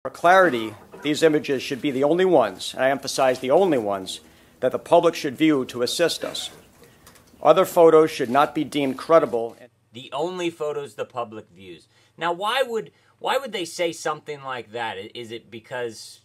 For clarity, these images should be the only ones, and I emphasize the only ones, that the public should view to assist us. Other photos should not be deemed credible. The only photos the public views. Now, why would they say something like that? Is it because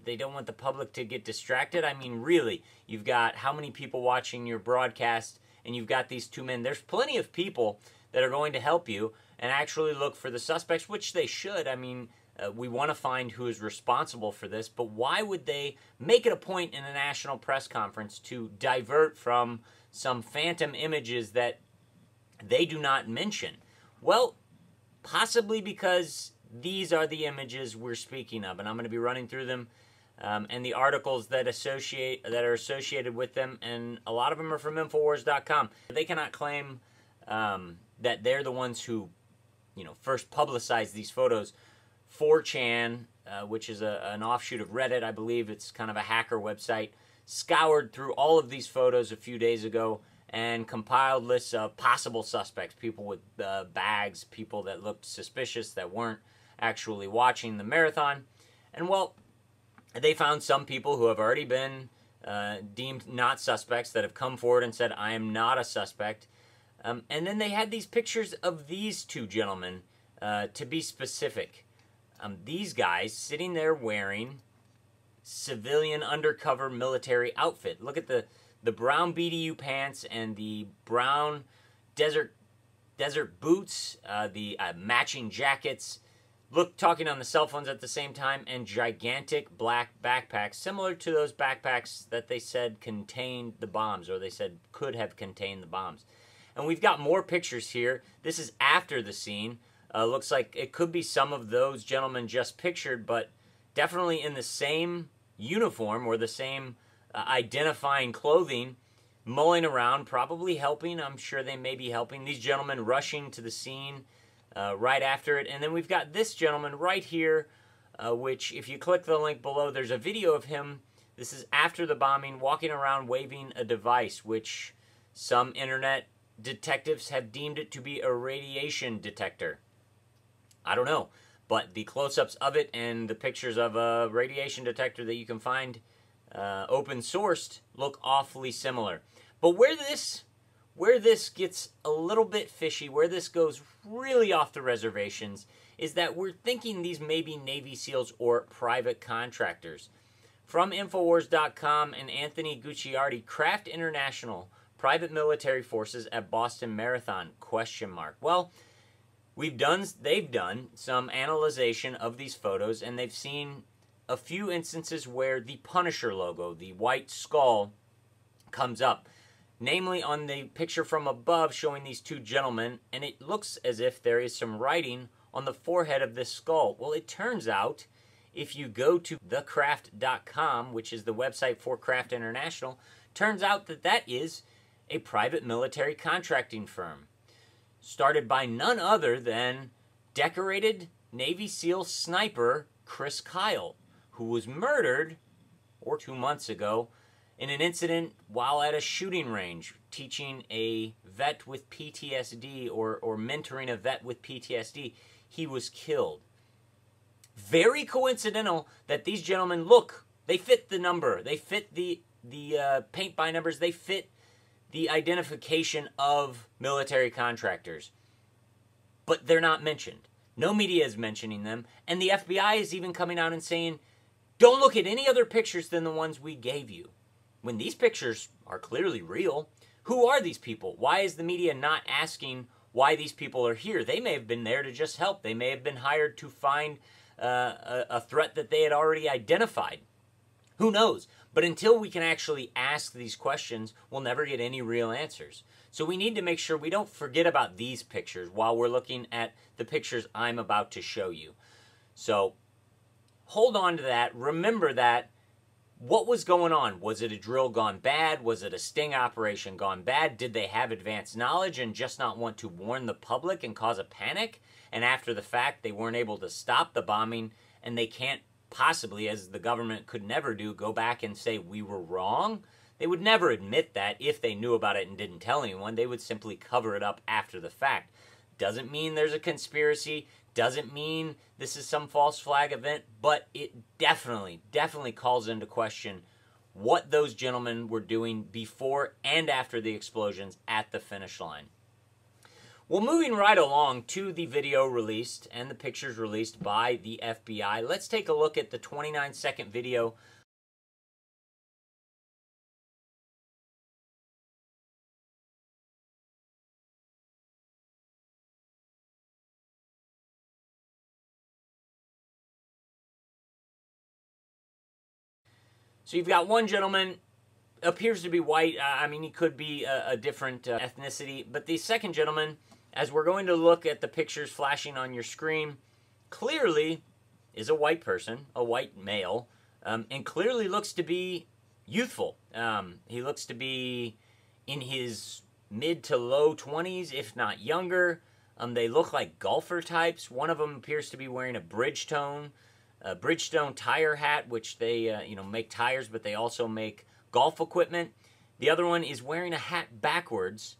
they don't want the public to get distracted? I mean, really, you've got how many people watching your broadcast, and you've got these two men. There's plenty of people that are going to help you and actually look for the suspects, which they should. I mean, we want to find who is responsible for this, but why would they make it a point in a national press conference to divert from some phantom images that they do not mention? Well, possibly because these are the images we're speaking of, and I'm going to be running through them and the articles that are associated with them, and a lot of them are from Infowars.com. They cannot claim that they're the ones who, first publicized these photos. 4chan, which is an offshoot of Reddit, I believe, it's kind of a hacker website, scoured through all of these photos a few days ago and compiled lists of possible suspects, people with bags, people that looked suspicious that weren't actually watching the marathon. And, well, they found some people who have already been deemed not suspects that have come forward and said, I am not a suspect. And then they had these pictures of these two gentlemen, to be specific. These guys sitting there wearing civilian undercover military outfit. Look at the brown BDU pants and the brown desert boots, the matching jackets. Look, talking on the cell phones at the same time, and gigantic black backpacks, similar to those backpacks that they said contained the bombs, or they said could have contained the bombs. And we've got more pictures here. This is after the scene. Looks like it could be some of those gentlemen just pictured, but definitely in the same uniform or the same identifying clothing, mulling around, probably helping. I'm sure they may be helping. These gentlemen rushing to the scene right after it. And then we've got this gentleman right here, which if you click the link below, there's a video of him. This is after the bombing, walking around waving a device, which some internet detectives have deemed it to be a radiation detector. I don't know, but the close-ups of it and the pictures of a radiation detector that you can find open-sourced look awfully similar. But where this gets a little bit fishy, where this goes really off the reservations, is that we're thinking these may be Navy SEALs or private contractors. From Infowars.com and Anthony Gucciardi, Craft International, private military forces at Boston Marathon, ? Well, they've done some analyzation of these photos, and they've seen a few instances where the Punisher logo, the white skull, comes up. Namely on the picture from above showing these two gentlemen, and it looks as if there is some writing on the forehead of this skull. Well, it turns out, if you go to thecraft.com, which is the website for Craft International, turns out that that is a private military contracting firm, started by none other than decorated Navy SEAL sniper Chris Kyle, who was murdered 2 months ago in an incident while at a shooting range, teaching a vet with PTSD or mentoring a vet with PTSD. He was killed. Very coincidental that these gentlemen, look, they fit the number, they fit the paint by numbers, they fit the identification of military contractors. But they're not mentioned. No media is mentioning them. And the FBI is even coming out and saying, don't look at any other pictures than the ones we gave you. When these pictures are clearly real, who are these people? Why is the media not asking why these people are here? They may have been there to just help. They may have been hired to find a threat that they had already identified. Who knows? But until we can actually ask these questions, we'll never get any real answers. So we need to make sure we don't forget about these pictures while we're looking at the pictures I'm about to show you. So hold on to that. Remember that. What was going on? Was it a drill gone bad? Was it a sting operation gone bad? Did they have advanced knowledge and just not want to warn the public and cause a panic? And after the fact, they weren't able to stop the bombing, and they can't possibly, as the government could never do, go back and say we were wrong? They would never admit that if they knew about it and didn't tell anyone. They would simply cover it up after the fact. Doesn't mean there's a conspiracy. doesn't mean this is some false flag event, but it definitely calls into question what those gentlemen were doing before and after the explosions at the finish line. Well, moving right along to the video released and the pictures released by the FBI, let's take a look at the 29-second video. So you've got one gentleman, appears to be white. I mean, he could be a different ethnicity. But the second gentleman, as we're going to look at the pictures flashing on your screen, clearly is a white person, a white male, and clearly looks to be youthful. He looks to be in his mid to low 20s, if not younger. They look like golfer types. One of them appears to be wearing a Bridgestone tire hat, which they make tires, but they also make golf equipment. The other one is wearing a hat backwards,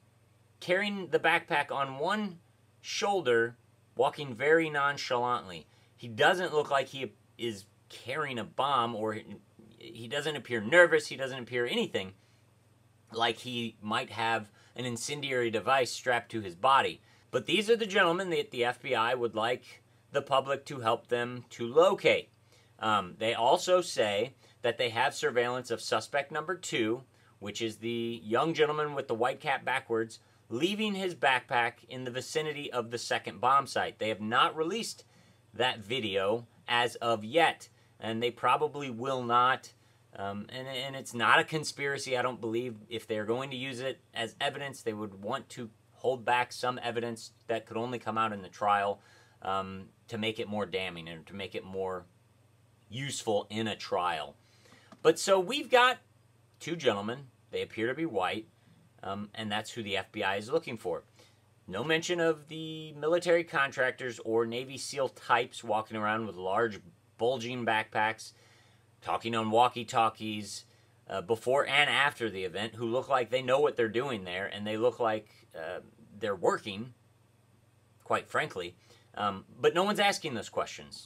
carrying the backpack on one shoulder, walking very nonchalantly. He doesn't look like he is carrying a bomb, or he doesn't appear nervous. He doesn't appear anything like he might have an incendiary device strapped to his body. But these are the gentlemen that the FBI would like the public to help them to locate. They also say that they have surveillance of suspect number 2, which is the young gentleman with the white cap backwards, leaving his backpack in the vicinity of the second bomb site. They have not released that video as of yet, and they probably will not. And it's not a conspiracy. I don't believe if they're going to use it as evidence, they would want to hold back some evidence that could only come out in the trial to make it more damning and to make it more useful in a trial. But so we've got 2 gentlemen. They appear to be white, and that's who the FBI is looking for. No mention of the military contractors or Navy SEAL types walking around with large bulging backpacks, talking on walkie-talkies before and after the event, who look like they know what they're doing there, and they look like they're working, quite frankly. But no one's asking those questions.